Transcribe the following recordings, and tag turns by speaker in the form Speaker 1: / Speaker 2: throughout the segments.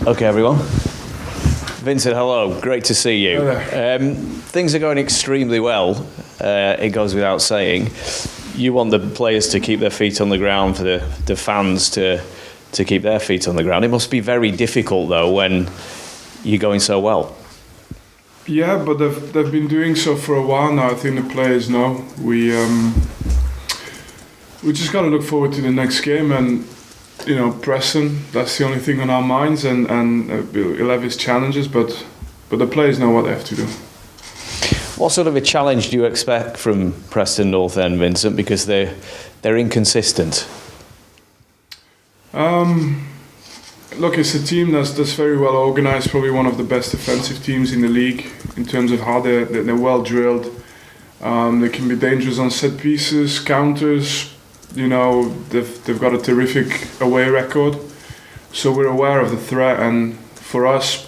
Speaker 1: Okay, everyone. Vincent, hello. Great to see you. Things are going extremely well. It goes without saying. You want the players to keep their feet on the ground, for the fans to keep their feet on the ground. It must be very difficult, though, when you're going so well.
Speaker 2: Yeah, but they've been doing so for a while now. I think the players know. We just got to look forward to the next game, and Preston. That's the only thing on our minds, and he'll have his challenges, but the players know what they have to do.
Speaker 1: What sort of a challenge do you expect from Preston North End, Vincent? Because they're inconsistent.
Speaker 2: Look, it's a team that's very well organised, probably one of the best defensive teams in the league in terms of how they're well drilled. They can be dangerous on set pieces, counters. They've got a terrific away record, so we're aware of the threat. And for us,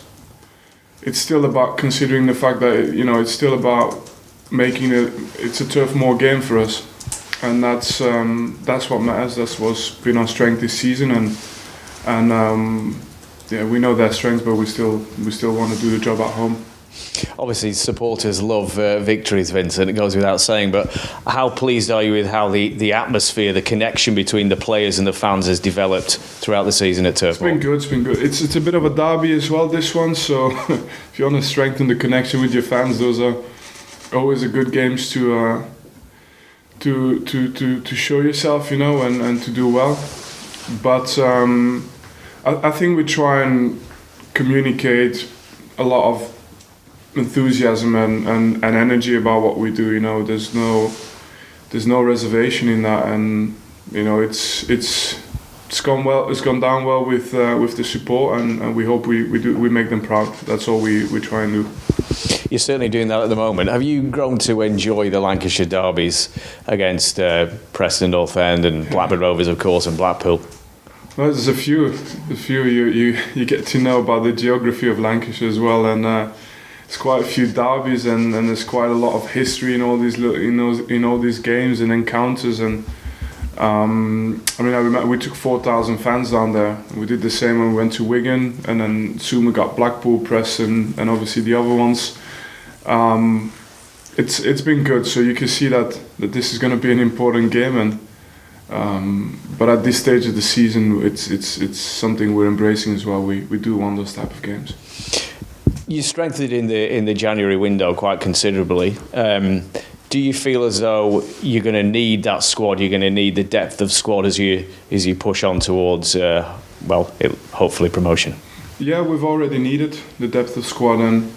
Speaker 2: it's still about considering the fact that it's still about making it's a turf moor game for us, and that's what matters. That's what's been our strength this season, and we know their strengths, but we still want to do the job at home.
Speaker 1: Obviously, supporters love victories, Vincent, it goes without saying, but how pleased are you with how the atmosphere, the connection between the players and the fans has developed throughout the season at Turf Moor?
Speaker 2: It's been good. It's a bit of a derby as well, this one, so if you want to strengthen the connection with your fans, those are always good games to show yourself, and to do well. But I think we try and communicate a lot of enthusiasm and energy about what we do. There's no reservation in that, and it's gone well. It's gone down well with the support, and we hope we make them proud. That's all we try and do.
Speaker 1: You're certainly doing that at the moment. Have you grown to enjoy the Lancashire derbies against Preston North End and Blackburn Rovers, of course, and Blackpool?
Speaker 2: Well, there's a few you get to know about the geography of Lancashire as well, and there's quite a few derbies, and there's quite a lot of history in all these games and encounters. And I remember we took 4,000 fans down there. We did the same when we went to Wigan, and then soon we got Blackpool, Preston, and obviously the other ones. It's been good, so you can see that this is going to be an important game, and but at this stage of the season, it's something we're embracing as well. We do want those type of games.
Speaker 1: You strengthened in the January window quite considerably. Do you feel as though you're going to need that squad? You're going to need the depth of squad as you push on towards hopefully promotion. Yeah,
Speaker 2: we've already needed the depth of squad, and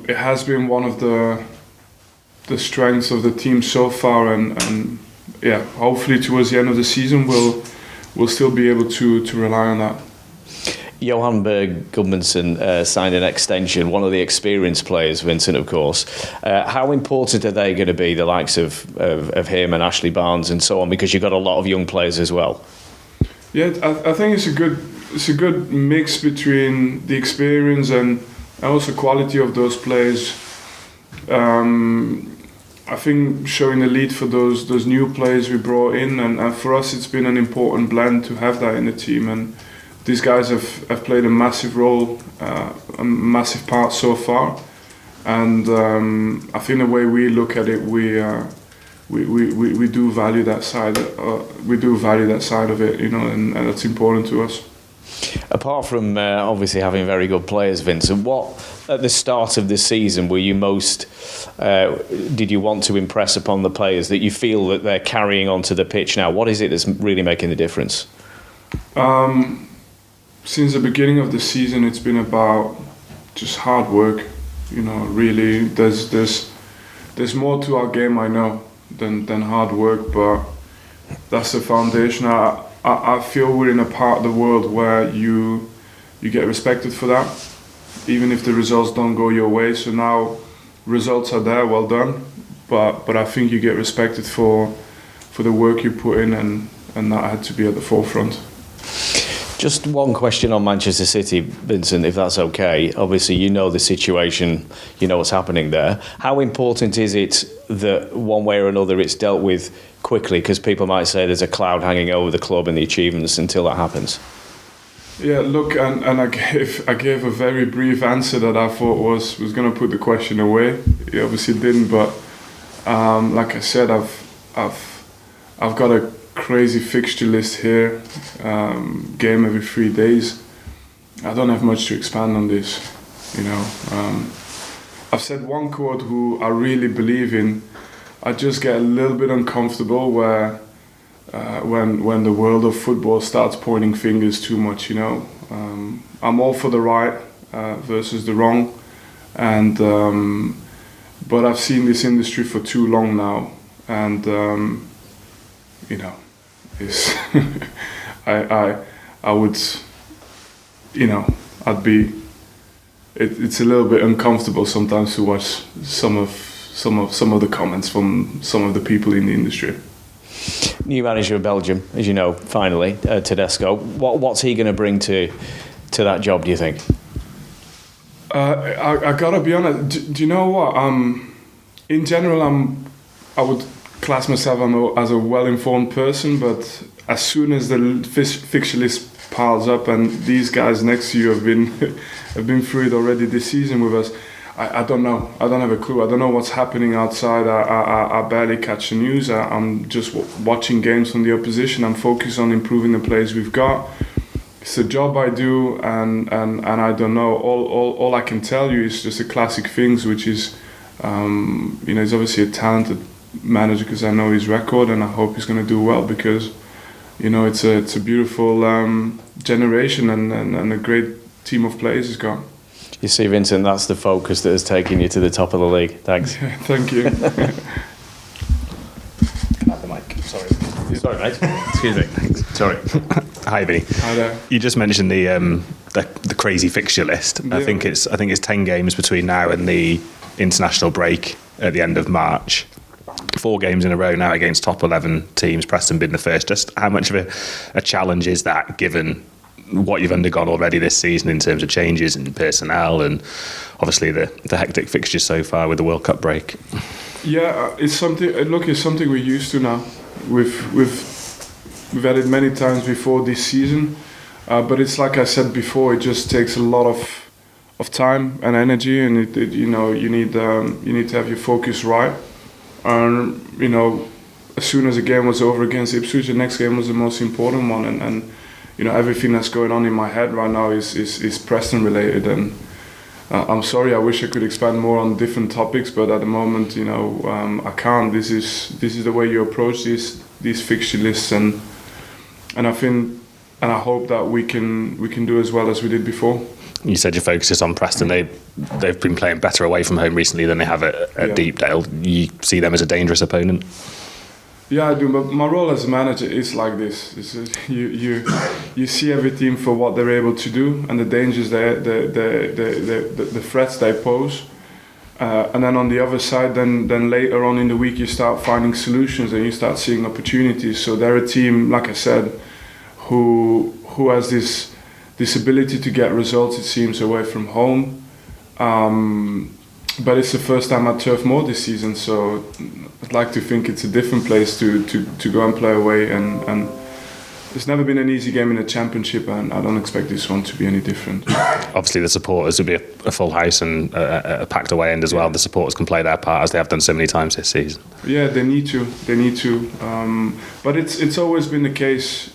Speaker 2: it has been one of the strengths of the team so far. And hopefully towards the end of the season we'll still be able to rely on that.
Speaker 1: Johan Berg Gudmundsson signed an extension, one of the experienced players, Vincent, of course. How important are they going to be, the likes of him and Ashley Barnes and so on, because you've got a lot of young players as well?
Speaker 2: Yeah, I think it's a good mix between the experience and also quality of those players. I think showing the lead for those new players we brought in, and for us it's been an important blend to have that in the team, and these guys have played a massive role, a massive part so far, and I think the way we look at it, we do value that side. We do value that side of it, and that's important to us.
Speaker 1: Apart from obviously having very good players, Vincent, what at the start of the season were you most did you want to impress upon the players that you feel that they're carrying onto the pitch now? What is it that's really making the difference?
Speaker 2: Since the beginning of the season, it's been about just hard work. Really, there's more to our game, I know, than hard work, but that's the foundation. I feel we're in a part of the world where you get respected for that, even if the results don't go your way. So now results are there, well done, but I think you get respected for the work you put in, and that had to be at the forefront.
Speaker 1: Just one question on Manchester City, Vincent, if that's okay. Obviously, you know the situation, you know what's happening there. How important is it that one way or another it's dealt with quickly? Because people might say there's a cloud hanging over the club and the achievements until that happens.
Speaker 2: Yeah, look, and I gave a very brief answer that I thought was going to put the question away. He obviously didn't, but like I said, I've got a crazy fixture list here, game every 3 days. I don't have much to expand on this, you know. I've said one quote who I really believe in. I just get a little bit uncomfortable where when the world of football starts pointing fingers too much, you know. I'm all for the right versus the wrong, and but I've seen this industry for too long now, and you know, it's I would, you know, I'd be. It's a little bit uncomfortable sometimes to watch some of the comments from some of the people in the industry.
Speaker 1: New manager of Belgium, as you know, finally, Tedesco. What's he going to bring to that job, do you think?
Speaker 2: I gotta be honest. Do you know what? In general, I would class myself as a well-informed person, but as soon as the fixture list piles up and these guys next to you have been through it already this season with us, I don't know. I don't have a clue. I don't know what's happening outside. I barely catch the news. I'm just watching games from the opposition. I'm focused on improving the players we've got. It's a job I do, and I don't know. All I can tell you is just the classic things, which is, you know, he's obviously a talented manager because I know his record, and I hope he's going to do well because, you know, it's a beautiful generation and a great team of players he's got.
Speaker 1: You see, Vincent, that's the focus that has taken you to the top of the league. Thanks.
Speaker 2: Yeah, thank you.
Speaker 3: Can I have the mic? Sorry.
Speaker 1: Sorry, mate. Excuse me. Thanks. Sorry.
Speaker 3: Hi, Vinny.
Speaker 2: Hi there.
Speaker 3: You just mentioned the crazy fixture list.
Speaker 2: Yeah.
Speaker 3: I think it's 10 games between now and the international break at the end of March. 4 games in a row now against top 11 teams, Preston being the first. Just how much of a challenge is that, given what you've undergone already this season in terms of changes in personnel and obviously the hectic fixtures so far with the World Cup break?
Speaker 2: Yeah, it's something. Look, it's something we're used to now. We've had it many times before this season, but it's like I said before. It just takes a lot of time and energy, and you know, you need to have your focus right. And you know, as soon as the game was over against Ipswich, the next game was the most important one, and you know, everything that's going on in my head right now is Preston related, and I'm sorry, I wish I could expand more on different topics, but at the moment, you know, I can't. This is the way you approach these fixture lists, and I think, and I hope that we can do as well as we did before.
Speaker 3: You said your focus is on Preston. They've been playing better away from home recently than they have at Deepdale. You see them as a dangerous opponent?
Speaker 2: Yeah, I do. But my role as a manager is like this: you see every team for what they're able to do and the dangers, the threats they pose, and then on the other side, then later on in the week, you start finding solutions and you start seeing opportunities. So they're a team, like I said, who has this ability to get results, it seems, away from home. But it's the first time at Turf Moor this season, so I'd like to think it's a different place to go and play away. And it's never been an easy game in the Championship, and I don't expect this one to be any different.
Speaker 3: Obviously, the supporters will be a full house and a packed away end as well. The supporters can play their part as they have done so many times this season.
Speaker 2: Yeah, they need to. But it's always been the case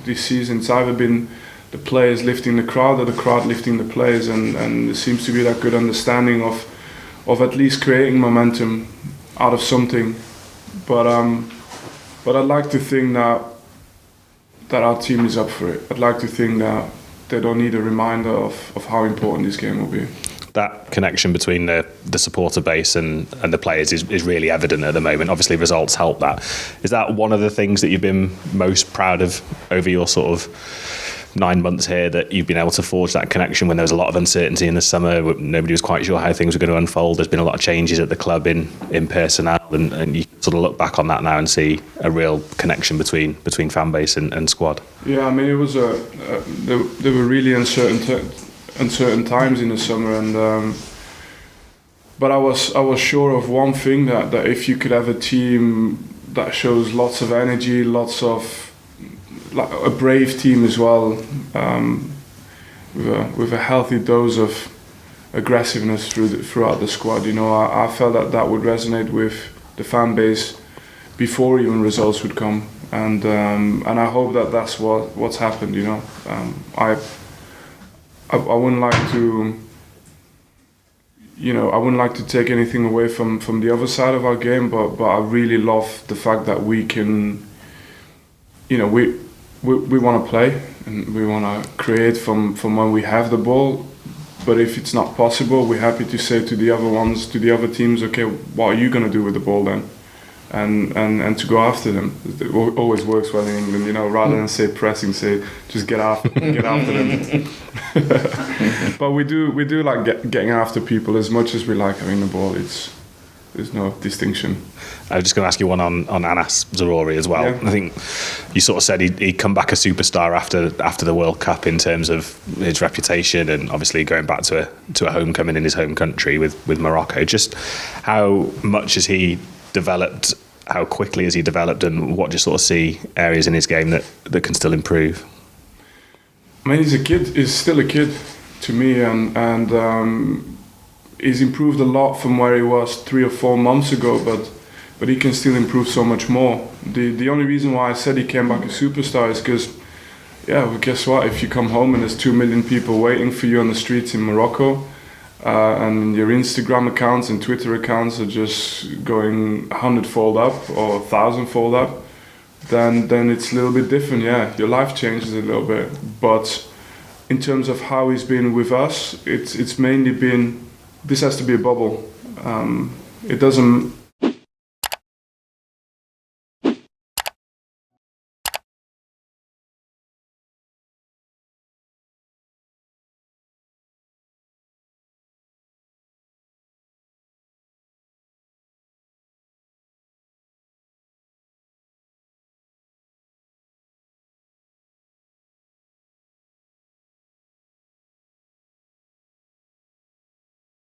Speaker 2: this season. It's either been the players lifting the crowd or the crowd lifting the players, and there seems to be that good understanding of at least creating momentum out of something. But I'd like to think that our team is up for it. I'd like to think that they don't need a reminder of how important this game will be.
Speaker 3: That connection between the supporter base and the players is really evident at the moment. Obviously, results help that. Is that one of the things that you've been most proud of over your sort of 9 months here, that you've been able to forge that connection when there was a lot of uncertainty in the summer? Nobody was quite sure how things were going to unfold. There's been a lot of changes at the club in personnel, and you sort of look back on that now and see a real connection between fan base and squad.
Speaker 2: Yeah, I mean, it was there were really uncertain times in the summer, and but I was sure of one thing, that if you could have a team that shows lots of energy, lots of, like, a brave team as well, with a healthy dose of aggressiveness throughout the squad. I felt that would resonate with the fan base before even results would come, and I hope that's what's happened. I wouldn't like to. I wouldn't like to take anything away from the other side of our game, but I really love the fact that we can, we want to play and we want to create from when we have the ball. But if it's not possible, we're happy to say to the other teams, okay, what are you going to do with the ball then? And to go after them. It always works well in England, rather than say pressing, say just get after them. But we do like getting after people as much as we like having the ball. There's no distinction.
Speaker 3: I was just going to ask you one on Anas Sorare as well. Yeah. I think you sort of said he'd come back a superstar after the World Cup in terms of his reputation, and obviously going back to a homecoming in his home country with Morocco. Just how much has he developed? How quickly has he developed, and what do you sort of see areas in his game that can still improve?
Speaker 2: I mean, he's a kid. He's still a kid to me, and he's improved a lot from where he was 3 or 4 months ago. But he can still improve so much more. The only reason why I said he came back a superstar is because, well, guess what? If you come home and there's 2 million people waiting for you on the streets in Morocco, and your Instagram accounts and Twitter accounts are just going 100-fold up or 1,000-fold up, then it's a little bit different. Yeah, your life changes a little bit. But in terms of how he's been with us, it's mainly been, this has to be a bubble. It doesn't